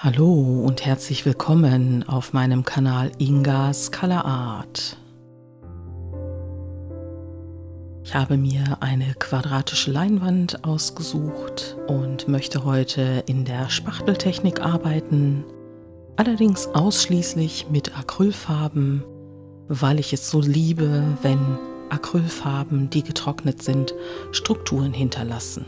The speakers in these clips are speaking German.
Hallo und herzlich willkommen auf meinem Kanal Ingas Color Art. Ich habe mir eine quadratische Leinwand ausgesucht und möchte heute in der Spachteltechnik arbeiten, allerdings ausschließlich mit Acrylfarben, weil ich es so liebe, wenn Acrylfarben, die getrocknet sind, Strukturen hinterlassen.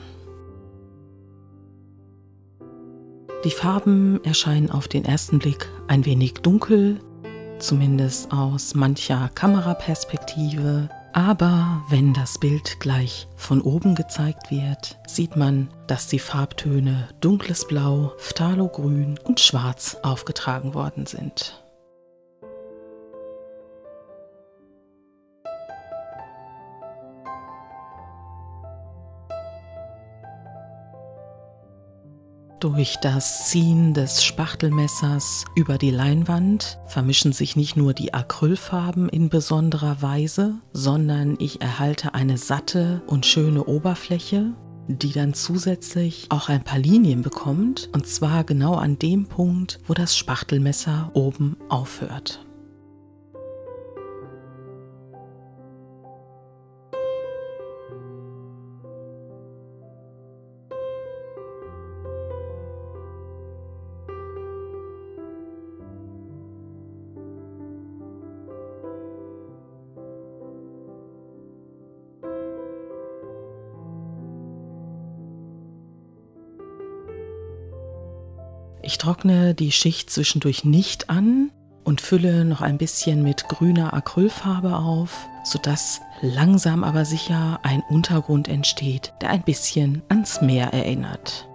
Die Farben erscheinen auf den ersten Blick ein wenig dunkel, zumindest aus mancher Kameraperspektive. Aber wenn das Bild gleich von oben gezeigt wird, sieht man, dass die Farbtöne dunkles Blau, Phthalo-Grün und Schwarz aufgetragen worden sind. Durch das Ziehen des Spachtelmessers über die Leinwand vermischen sich nicht nur die Acrylfarben in besonderer Weise, sondern ich erhalte eine satte und schöne Oberfläche, die dann zusätzlich auch ein paar Linien bekommt, und zwar genau an dem Punkt, wo das Spachtelmesser oben aufhört. Ich trockne die Schicht zwischendurch nicht an und fülle noch ein bisschen mit grüner Acrylfarbe auf, sodass langsam aber sicher ein Untergrund entsteht, der ein bisschen ans Meer erinnert.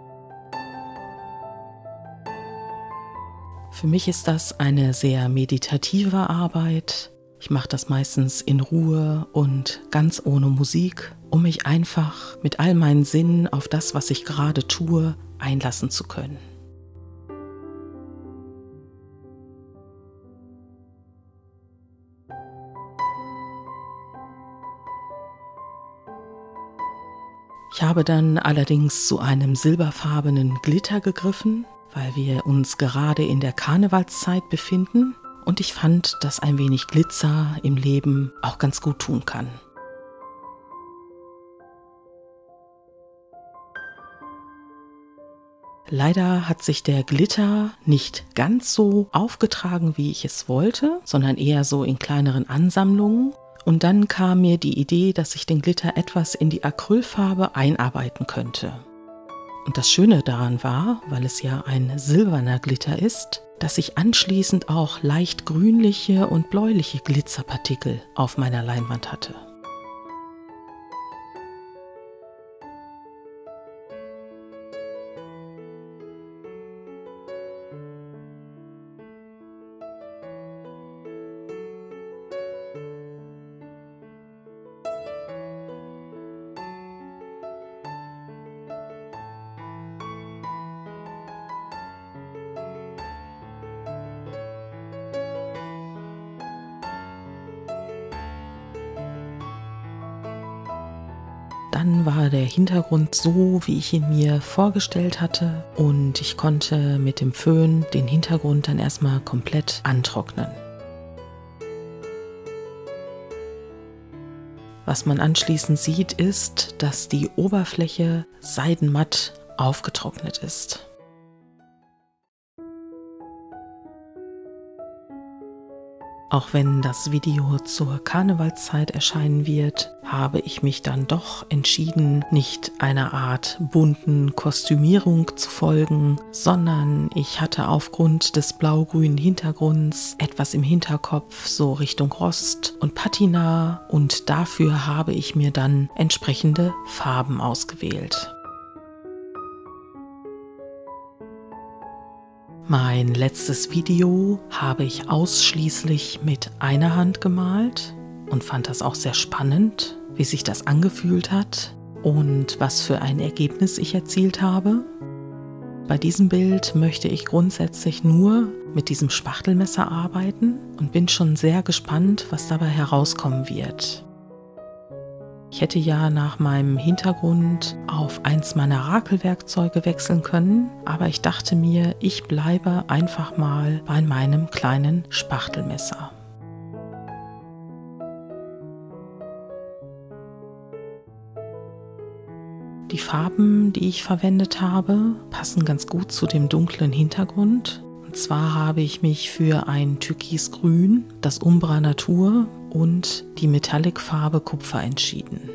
Für mich ist das eine sehr meditative Arbeit. Ich mache das meistens in Ruhe und ganz ohne Musik, um mich einfach mit all meinen Sinnen auf das, was ich gerade tue, einlassen zu können. Ich habe dann allerdings zu einem silberfarbenen Glitter gegriffen, weil wir uns gerade in der Karnevalszeit befinden und ich fand, dass ein wenig Glitzer im Leben auch ganz gut tun kann. Leider hat sich der Glitter nicht ganz so aufgetragen, wie ich es wollte, sondern eher so in kleineren Ansammlungen. Und dann kam mir die Idee, dass ich den Glitter etwas in die Acrylfarbe einarbeiten könnte. Und das Schöne daran war, weil es ja ein silberner Glitter ist, dass ich anschließend auch leicht grünliche und bläuliche Glitzerpartikel auf meiner Leinwand hatte. Dann war der Hintergrund so, wie ich ihn mir vorgestellt hatte, und ich konnte mit dem Föhn den Hintergrund dann erstmal komplett antrocknen. Was man anschließend sieht, ist, dass die Oberfläche seidenmatt aufgetrocknet ist. Auch wenn das Video zur Karnevalszeit erscheinen wird, habe ich mich dann doch entschieden, nicht einer Art bunten Kostümierung zu folgen, sondern ich hatte aufgrund des blau-grünen Hintergrunds etwas im Hinterkopf, so Richtung Rost und Patina, und dafür habe ich mir dann entsprechende Farben ausgewählt. Mein letztes Video habe ich ausschließlich mit einer Hand gemalt und fand das auch sehr spannend, wie sich das angefühlt hat und was für ein Ergebnis ich erzielt habe. Bei diesem Bild möchte ich grundsätzlich nur mit diesem Spachtelmesser arbeiten und bin schon sehr gespannt, was dabei herauskommen wird. Ich hätte ja nach meinem Hintergrund auf eins meiner Rakelwerkzeuge wechseln können, aber ich dachte mir, ich bleibe einfach mal bei meinem kleinen Spachtelmesser. Die Farben, die ich verwendet habe, passen ganz gut zu dem dunklen Hintergrund. Und zwar habe ich mich für ein Türkisgrün, das Umbra Natur und die Metallic-Farbe Kupfer entschieden.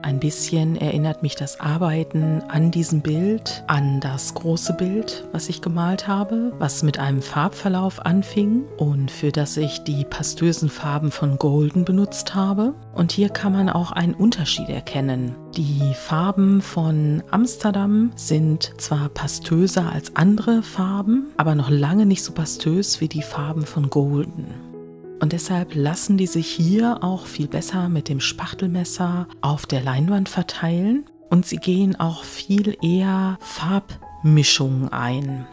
Ein bisschen erinnert mich das Arbeiten an diesem Bild, an das große Bild, was ich gemalt habe, was mit einem Farbverlauf anfing und für das ich die pastösen Farben von Golden benutzt habe. Und hier kann man auch einen Unterschied erkennen. Die Farben von Amsterdam sind zwar pastöser als andere Farben, aber noch lange nicht so pastös wie die Farben von Golden. Und deshalb lassen die sich hier auch viel besser mit dem Spachtelmesser auf der Leinwand verteilen und sie gehen auch viel eher Farbmischungen ein.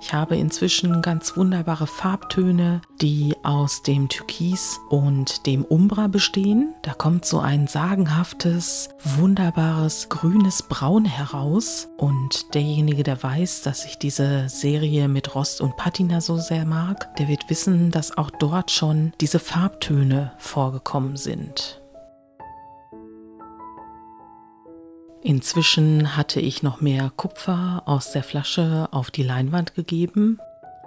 Ich habe inzwischen ganz wunderbare Farbtöne, die aus dem Türkis und dem Umbra bestehen. Da kommt so ein sagenhaftes, wunderbares grünes Braun heraus. Und derjenige, der weiß, dass ich diese Serie mit Rost und Patina so sehr mag, der wird wissen, dass auch dort schon diese Farbtöne vorgekommen sind. Inzwischen hatte ich noch mehr Kupfer aus der Flasche auf die Leinwand gegeben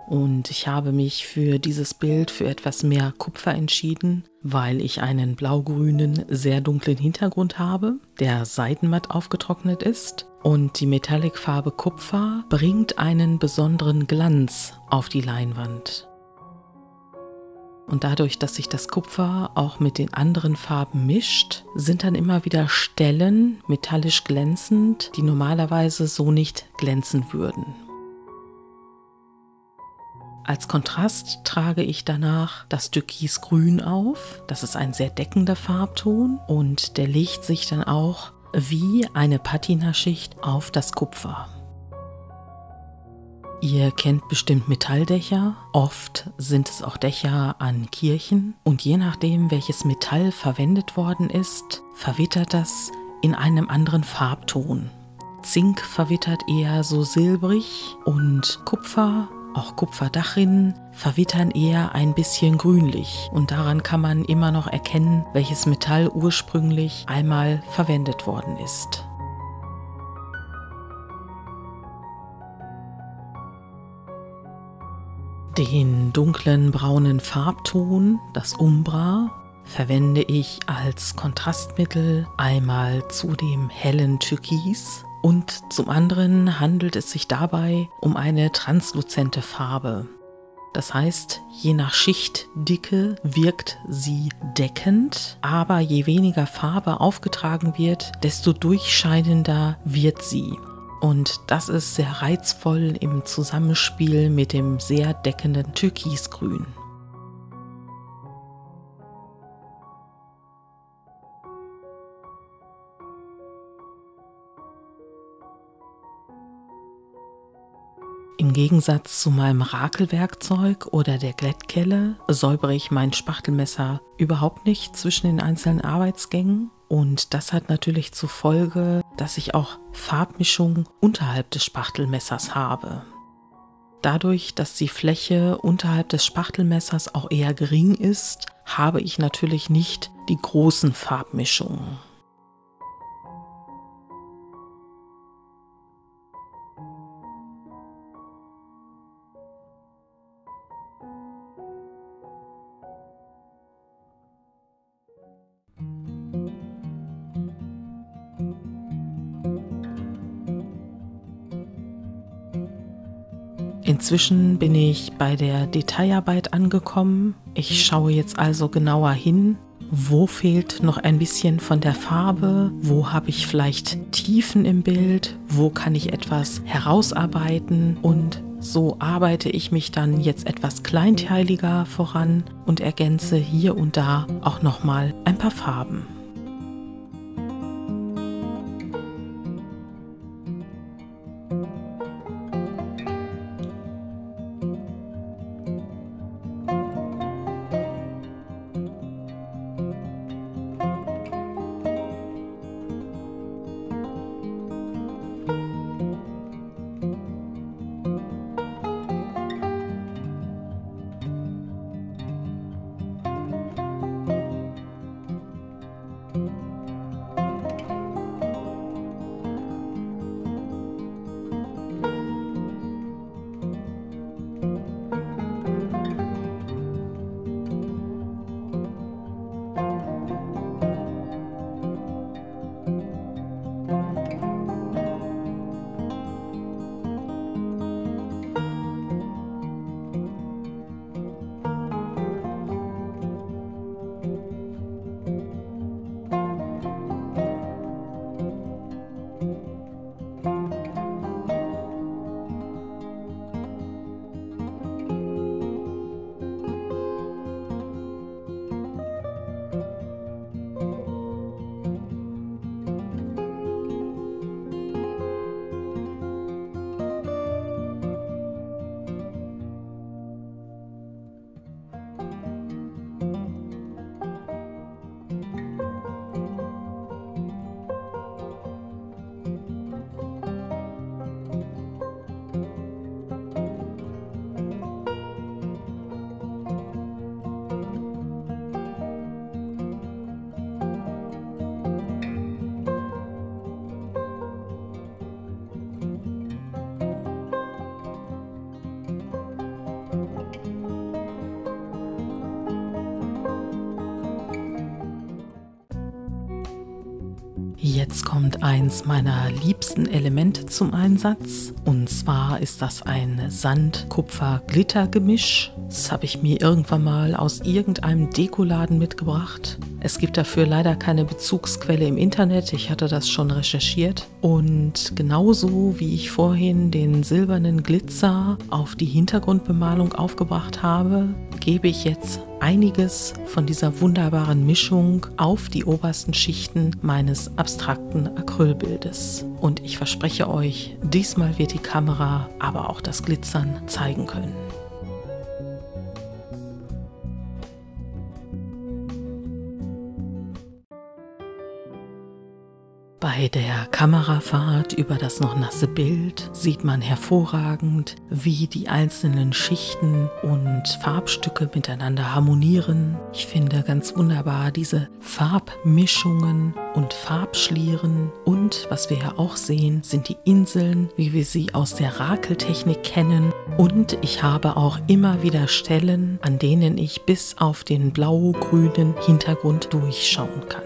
und ich habe mich für dieses Bild für etwas mehr Kupfer entschieden, weil ich einen blaugrünen, sehr dunklen Hintergrund habe, der seitenmatt aufgetrocknet ist und die Metallic-Farbe Kupfer bringt einen besonderen Glanz auf die Leinwand. Und dadurch, dass sich das Kupfer auch mit den anderen Farben mischt, sind dann immer wieder Stellen metallisch glänzend, die normalerweise so nicht glänzen würden. Als Kontrast trage ich danach das Türkisgrün auf. Das ist ein sehr deckender Farbton und der legt sich dann auch wie eine Patinaschicht auf das Kupfer. Ihr kennt bestimmt Metalldächer, oft sind es auch Dächer an Kirchen und je nachdem, welches Metall verwendet worden ist, verwittert das in einem anderen Farbton. Zink verwittert eher so silbrig und Kupfer, auch Kupferdachrinnen, verwittern eher ein bisschen grünlich und daran kann man immer noch erkennen, welches Metall ursprünglich einmal verwendet worden ist. Den dunklen braunen Farbton, das Umbra, verwende ich als Kontrastmittel einmal zu dem hellen Türkis und zum anderen handelt es sich dabei um eine transluzente Farbe. Das heißt, je nach Schichtdicke wirkt sie deckend, aber je weniger Farbe aufgetragen wird, desto durchscheinender wird sie. Und das ist sehr reizvoll im Zusammenspiel mit dem sehr deckenden Türkisgrün. Im Gegensatz zu meinem Rakelwerkzeug oder der Glättkelle säubere ich mein Spachtelmesser überhaupt nicht zwischen den einzelnen Arbeitsgängen. Und das hat natürlich zur Folge, dass ich auch Farbmischungen unterhalb des Spachtelmessers habe. Dadurch, dass die Fläche unterhalb des Spachtelmessers auch eher gering ist, habe ich natürlich nicht die großen Farbmischungen. Inzwischen bin ich bei der Detailarbeit angekommen. Ich schaue jetzt also genauer hin, wo fehlt noch ein bisschen von der Farbe, wo habe ich vielleicht Tiefen im Bild, wo kann ich etwas herausarbeiten und so arbeite ich mich dann jetzt etwas kleinteiliger voran und ergänze hier und da auch nochmal ein paar Farben. Jetzt kommt eins meiner liebsten Elemente zum Einsatz. Und zwar ist das ein Sand-Kupfer-Glitter-Gemisch. Das habe ich mir irgendwann mal aus irgendeinem Dekoladen mitgebracht. Es gibt dafür leider keine Bezugsquelle im Internet. Ich hatte das schon recherchiert. Und genauso wie ich vorhin den silbernen Glitzer auf die Hintergrundbemalung aufgebracht habe, gebe ich jetzt einiges von dieser wunderbaren Mischung auf die obersten Schichten meines abstrakten Acrylbildes. Und ich verspreche euch, diesmal wird die Kamera aber auch das Glitzern zeigen können. Bei der Kamerafahrt über das noch nasse Bild sieht man hervorragend, wie die einzelnen Schichten und Farbstücke miteinander harmonieren. Ich finde ganz wunderbar diese Farbmischungen und Farbschlieren. Und was wir ja auch sehen, sind die Inseln, wie wir sie aus der Rakeltechnik kennen. Und ich habe auch immer wieder Stellen, an denen ich bis auf den blau-grünen Hintergrund durchschauen kann.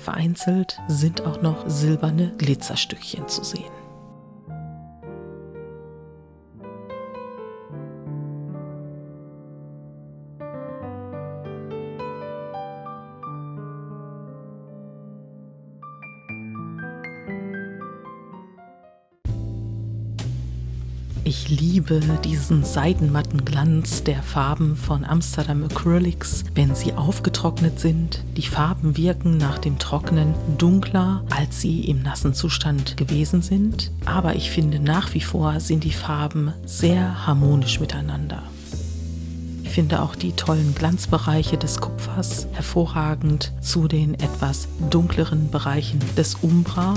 Vereinzelt sind auch noch silberne Glitzerstückchen zu sehen. Ich liebe diesen seidenmatten Glanz der Farben von Amsterdam Acrylics, wenn sie aufgetrocknet sind. Die Farben wirken nach dem Trocknen dunkler, als sie im nassen Zustand gewesen sind. Aber ich finde, nach wie vor sind die Farben sehr harmonisch miteinander. Ich finde auch die tollen Glanzbereiche des Kupfers hervorragend zu den etwas dunkleren Bereichen des Umbra.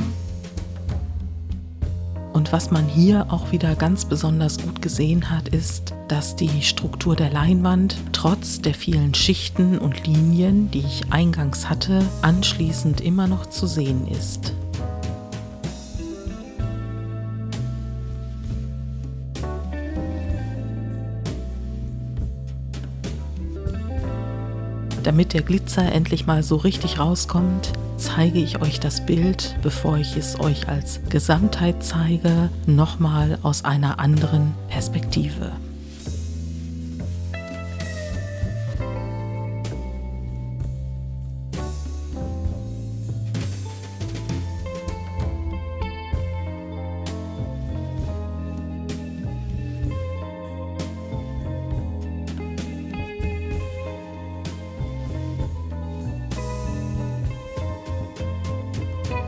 Und was man hier auch wieder ganz besonders gut gesehen hat, ist, dass die Struktur der Leinwand trotz der vielen Schichten und Linien, die ich eingangs hatte, anschließend immer noch zu sehen ist. Damit der Glitzer endlich mal so richtig rauskommt, zeige ich euch das Bild, bevor ich es euch als Gesamtheit zeige, nochmal aus einer anderen Perspektive.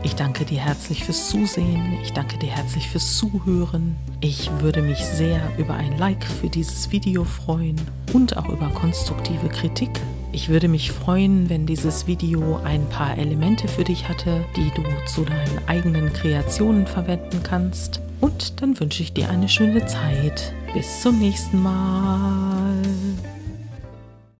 Ich danke dir herzlich fürs Zusehen. Ich danke dir herzlich fürs Zuhören. Ich würde mich sehr über ein Like für dieses Video freuen und auch über konstruktive Kritik. Ich würde mich freuen, wenn dieses Video ein paar Elemente für dich hatte, die du zu deinen eigenen Kreationen verwenden kannst. Und dann wünsche ich dir eine schöne Zeit. Bis zum nächsten Mal.